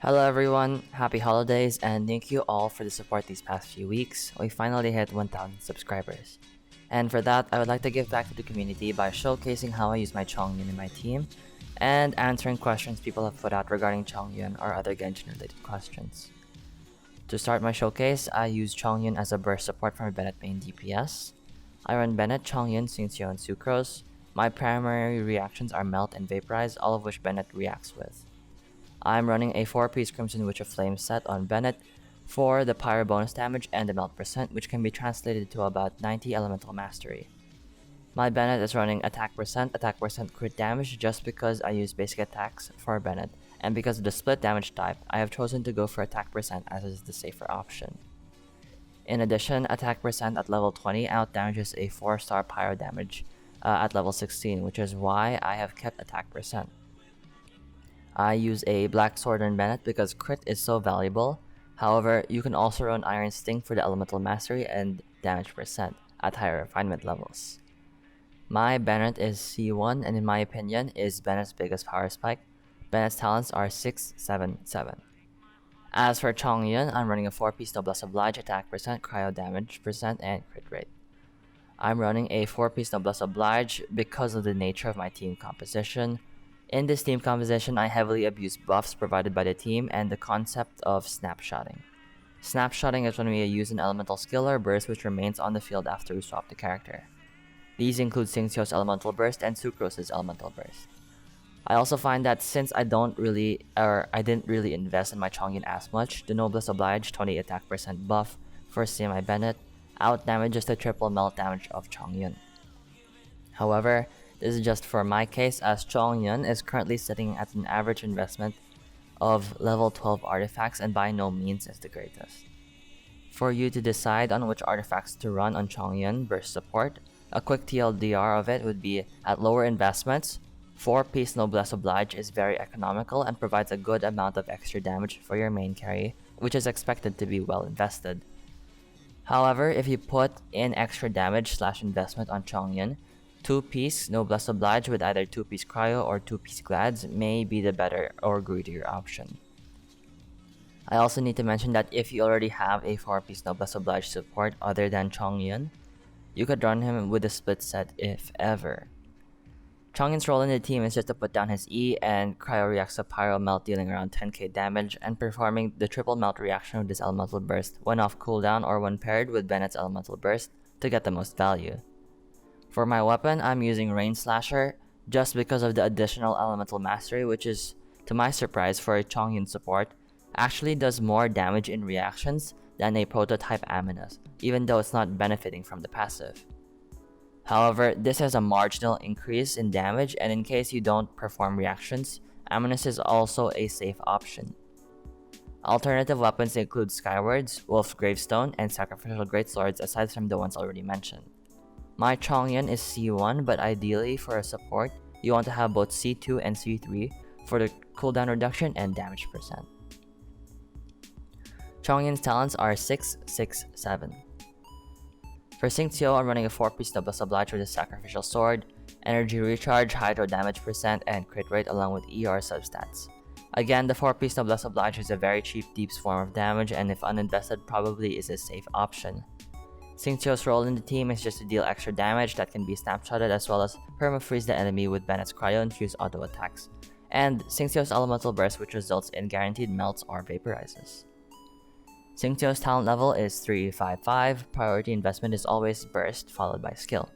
Hello everyone, happy holidays, and thank you all for the support these past few weeks. We finally hit 1,000 subscribers. And for that, I would like to give back to the community by showcasing how I use my Chongyun in my team, and answering questions people have put out regarding Chongyun or other Genshin related questions. To start my showcase, I use Chongyun as a burst support for my Bennett main DPS. I run Bennett, Chongyun, Xingqiu, and Sucrose. My primary reactions are Melt and Vaporize, all of which Bennett reacts with. I'm running a 4-piece Crimson Witch of Flame set on Bennett for the Pyro bonus damage and the melt percent, which can be translated to about 90 elemental mastery. My Bennett is running attack percent crit damage just because I use basic attacks for Bennett, and because of the split damage type, I have chosen to go for attack percent as is the safer option. In addition, attack percent at level 20 out damages a 4-star Pyro damage at level 16, which is why I have kept attack percent. I use a Black Sword on Bennett because crit is so valuable. However, you can also run Iron Sting for the elemental mastery and damage percent at higher refinement levels. My Bennett is C1 and in my opinion is Bennett's biggest power spike. Bennett's talents are 6, 7, 7. As for Chongyun, I'm running a 4-piece Noblesse Oblige attack percent, cryo damage percent, and crit rate. I'm running a 4-piece Noblesse Oblige because of the nature of my team composition. In this team composition, I heavily abuse buffs provided by the team and the concept of snapshotting. Snapshotting is when we use an elemental skill or burst which remains on the field after we swap the character. These include Xingqiu's elemental burst and Sucrose's elemental burst. I also find that since I didn't really invest in my Chongyun as much, the Noblesse Oblige 20 attack percent buff for CMI Bennett out damages the triple melt damage of Chongyun. However, this is just for my case, as Chongyun is currently sitting at an average investment of level 12 artifacts and by no means is the greatest. For you to decide on which artifacts to run on Chongyun burst support, a quick TLDR of it would be at lower investments, 4-piece Noblesse Oblige is very economical and provides a good amount of extra damage for your main carry, which is expected to be well invested. However, if you put in extra damage / investment on Chongyun, 2-piece Noblesse Oblige with either 2-piece Cryo or 2-piece Glads may be the better or greedier option. I also need to mention that if you already have a 4-piece Noblesse Oblige support other than Chongyun, you could run him with a split set if ever. Chongyun's role in the team is just to put down his E and Cryo reacts to Pyro Melt, dealing around 10k damage and performing the triple melt reaction with his elemental burst when off cooldown or when paired with Bennett's elemental burst to get the most value. For my weapon, I'm using Rain Slasher just because of the additional elemental mastery, which is, to my surprise for a Chongyun support, actually does more damage in reactions than a prototype Aminus, even though it's not benefiting from the passive. However, this has a marginal increase in damage, and in case you don't perform reactions, Aminus is also a safe option. Alternative weapons include Skywards, Wolf's Gravestone, and Sacrificial Greatswords aside from the ones already mentioned. My Chongyun is C1, but ideally for a support, you want to have both C2 and C3 for the cooldown reduction and damage percent. Chongyun's talents are 6, 6, 7. For Xingqiu, I'm running a 4-piece Noblesse Oblige with a Sacrificial Sword, Energy Recharge, Hydro damage percent, and crit rate along with ER substats. Again, the 4-piece Noblesse Oblige is a very cheap deeps form of damage and if uninvested probably is a safe option. Xingqiu's role in the team is just to deal extra damage that can be snapshotted as well as permafreeze the enemy with Bennett's cryo-infused auto attacks, and Xingqiu's elemental burst which results in guaranteed melts or vaporizes. Xingqiu's talent level is 355, priority investment is always burst followed by skill.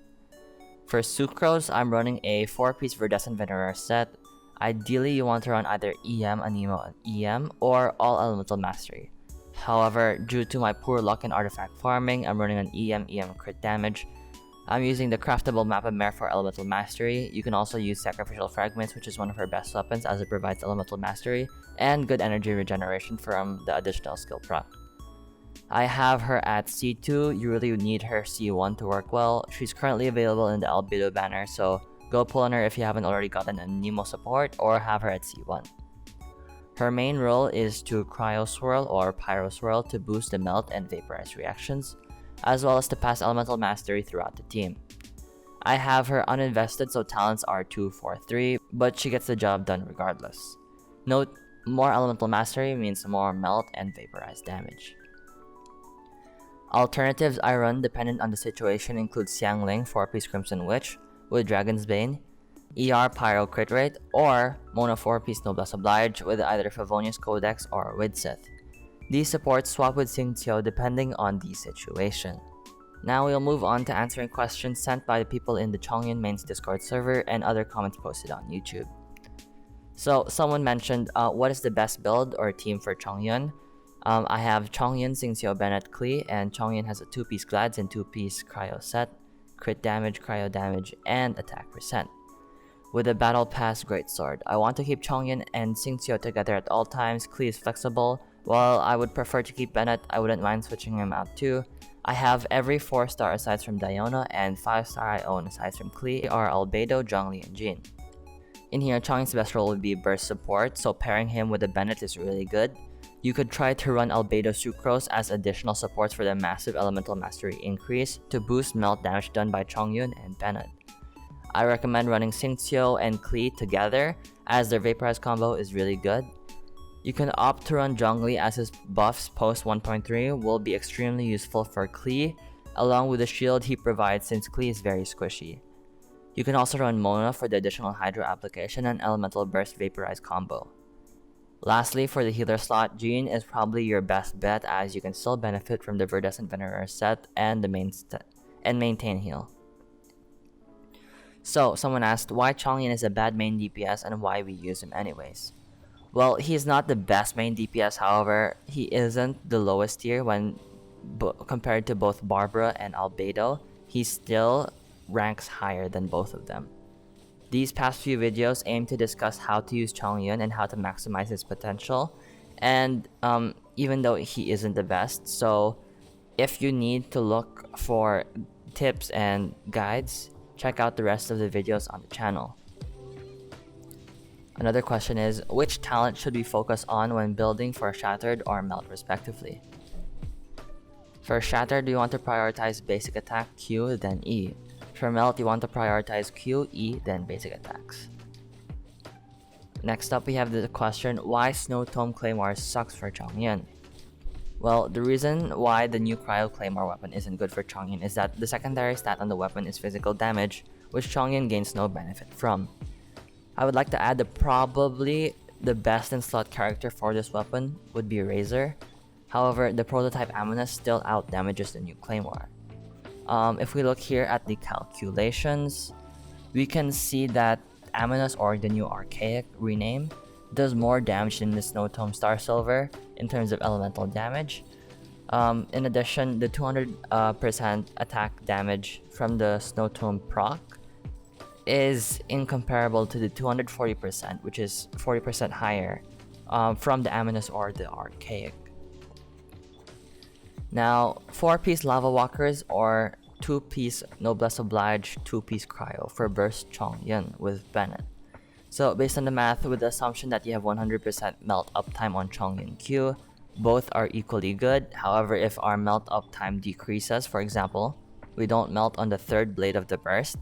For Sucrose, I'm running a 4-piece Verdescent Venerer set. Ideally, you want to run either EM, Anemo, and EM, or all elemental mastery. However, due to my poor luck in artifact farming, I'm running an EM crit damage. I'm using the craftable Map of Mare for elemental mastery. You can also use Sacrificial Fragments, which is one of her best weapons as it provides elemental mastery and good energy regeneration from the additional skill proc. I have her at C2, you really need her C1 to work well. She's currently available in the Albedo banner, so go pull on her if you haven't already gotten a Nemo support or have her at C1. Her main role is to Cryo Swirl or Pyro Swirl to boost the melt and vaporize reactions, as well as to pass elemental mastery throughout the team. I have her uninvested, so talents are 2, 4, 3, but she gets the job done regardless. Note More elemental mastery means more melt and vaporize damage. Alternatives I run dependent on the situation include Xiangling 4-piece Crimson Witch with Dragon's Bane, ER Pyro Crit Rate, or Mono 4-piece Noblesse Oblige with either Favonius Codex or Widsith. These supports swap with Xingqiu depending on the situation. Now we'll move on to answering questions sent by the people in the Chongyun mains Discord server and other comments posted on YouTube. So someone mentioned, what is the best build or team for Chongyun? I have Chongyun, Xingqiu, Bennett, Klee, and Chongyun has a 2-piece Glads and 2-piece Cryo set, crit damage, cryo damage, and attack percent. With a Battle Pass Greatsword, I want to keep Chongyun and Xingqiu together at all times. Klee is flexible. While I would prefer to keep Bennett, I wouldn't mind switching him out too. I have every 4-star aside from Diona, and 5-star I own aside from Klee are Albedo, Zhongli, and Jin. In here, Chongyun's best role would be burst support, so pairing him with a Bennett is really good. You could try to run Albedo Sucrose as additional supports for the massive elemental mastery increase to boost melt damage done by Chongyun and Bennett. I recommend running Xingqiu and Klee together as their Vaporize combo is really good. You can opt to run Zhongli as his buffs post 1.3 will be extremely useful for Klee, along with the shield he provides since Klee is very squishy. You can also run Mona for the additional Hydro application and Elemental Burst Vaporize combo. Lastly, for the healer slot, Jin is probably your best bet as you can still benefit from the Verdescent Venerer set and maintain heal. So, someone asked why Chongyun is a bad main DPS and why we use him anyways. Well, he's not the best main DPS, however, he isn't the lowest tier when compared to both Barbara and Albedo. He still ranks higher than both of them. These past few videos aim to discuss how to use Chongyun and how to maximize his potential, and even though he isn't the best, so if you need to look for tips and guides, check out the rest of the videos on the channel. Another question is, which talent should we focus on when building for Shattered or Melt respectively? For Shattered, you want to prioritize basic attack Q, then E. For Melt, you want to prioritize Q, E, then basic attacks. Next up, we have the question, why Snow Tome Claymore sucks for Chongyun? Well, the reason why the new Cryo Claymore weapon isn't good for Chongyun is that the secondary stat on the weapon is physical damage, which Chongyun gains no benefit from. I would like to add that probably the best in slot character for this weapon would be Razor. However, the prototype Amunas still out damages the new Claymore. If we look here at the calculations, we can see that Amunas, or the new Archaic rename, does more damage than the Snow Tome Star Silver in terms of elemental damage. In addition, the 200% attack damage from the Snow Tome proc is incomparable to the 240%, which is 40% higher from the Amunas or the Archaic. Now, 4-piece Lava Walkers or 2-piece Noblesse Oblige 2-piece Cryo for Burst Chongyun with Bennett. So based on the math, with the assumption that you have 100% melt uptime on Chongyun Q, both are equally good. However, if our melt uptime decreases, for example, we don't melt on the 3rd blade of the burst,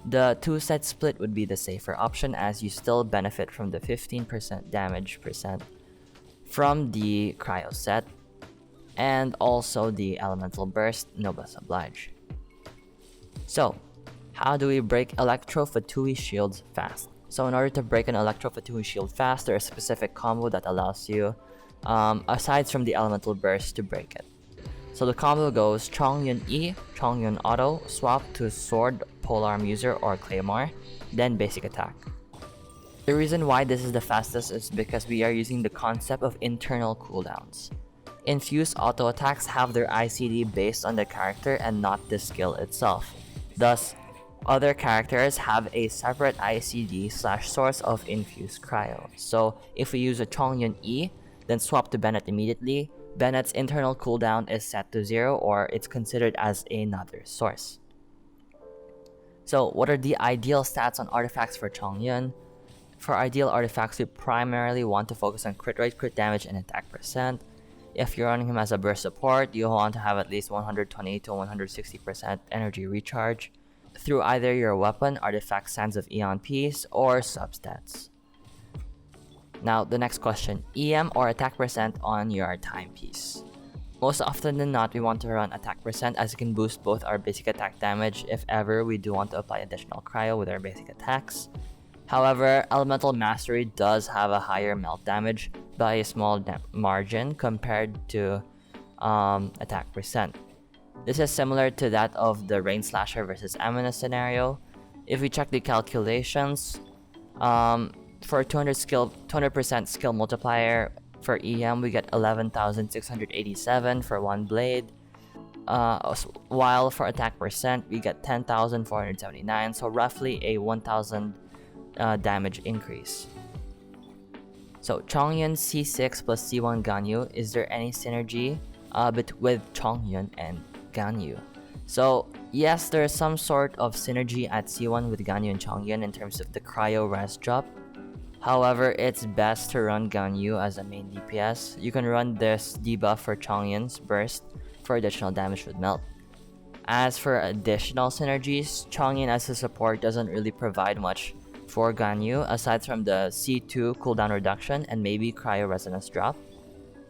the 2-set split would be the safer option as you still benefit from the 15% damage percent from the Cryo set and also the Elemental Burst Noblesse Oblige. So, how do we break Electro Fatui shields fast? So in order to break an Electro Fatui shield fast, there is a specific combo that allows you, aside from the Elemental Burst, to break it. So the combo goes Chongyun E, Chongyun Auto, swap to Sword, Polearm User, or Claymore, then basic attack. The reason why this is the fastest is because we are using the concept of internal cooldowns. Infused auto attacks have their ICD based on the character and not the skill itself. Thus, other characters have a separate ICD/source of infused cryo. So if we use a Chongyun E, then swap to Bennett immediately, Bennett's internal cooldown is set to 0 or it's considered as another source. So what are the ideal stats on artifacts for Chongyun? For ideal artifacts, we primarily want to focus on crit rate, crit damage, and attack percent. If you're running him as a burst support, you'll want to have at least 120 to 160% energy recharge through either your weapon, artifact Sands of Aeon Peace, or substats. Now, the next question, EM or attack percent on your timepiece? Most often than not, we want to run attack percent as it can boost both our basic attack damage if ever we do want to apply additional cryo with our basic attacks. However, Elemental Mastery does have a higher melt damage by a small margin compared to attack percent. This is similar to that of the Rain Slasher versus Amina scenario. If we check the calculations, for 200% skill multiplier for EM, we get 11,687 for one blade. While for attack percent, we get 10,479, so roughly a 1,000 damage increase. So Chongyun C6 plus C1 Ganyu, is there any synergy with Chongyun and Ganyu? So yes, there is some sort of synergy at C1 with Ganyu and Chongyun in terms of the cryo res drop. However, it's best to run Ganyu as a main DPS. You can run this debuff for Chongyun's burst for additional damage with melt. As for additional synergies, Chongyun as a support doesn't really provide much for Ganyu aside from the C2 cooldown reduction and maybe cryo resonance drop.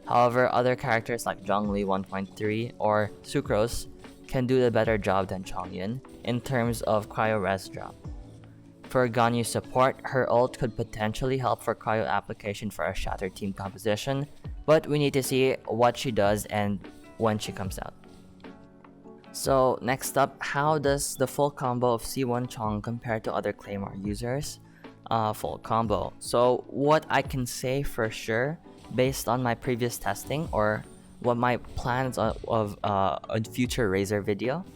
However, other characters like Zhongli 1.3 or Sucrose can do a better job than Chongyun in terms of cryo res drop. For Ganyu support, her ult could potentially help for cryo application for a Shattered team composition, but we need to see what she does and when she comes out. So next up, how does the full combo of C1 Chong compare to other Claymore users? Full combo. So what I can say for sure, based on my previous testing or what my plans of a future Razor video,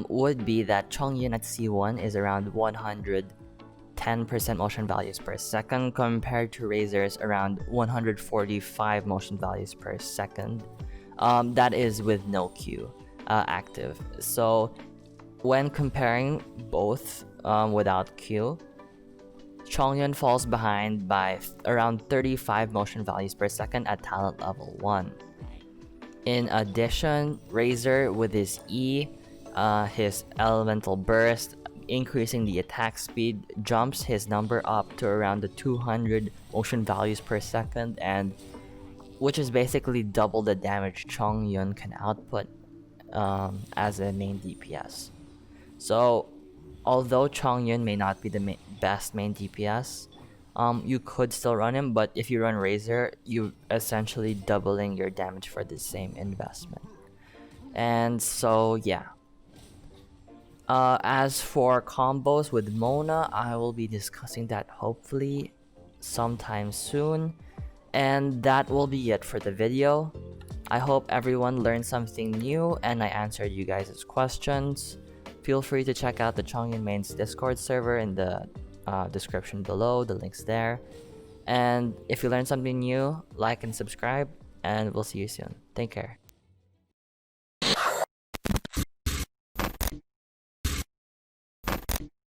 would be that Chongyun at C1 is around 110% motion values per second compared to Razor's around 145 motion values per second. That is with no Q active. So when comparing both without Q, Chongyun falls behind by around 35 motion values per second at talent level 1. In addition, Razor with his E, his elemental burst, increasing the attack speed, jumps his number up to around the 200 motion values per second, and which is basically double the damage Chongyun can output as a main DPS. So although Chongyun may not be the best main DPS, you could still run him, but if you run Razor, you're essentially doubling your damage for the same investment. And so yeah. As for combos with Mona, I will be discussing that hopefully sometime soon. And that will be it for the video. I hope everyone learned something new and I answered you guys' questions. Feel free to check out the Chongyun Main's Discord server in the description below, the link's there. And if you learned something new, like and subscribe, and we'll see you soon. Take care.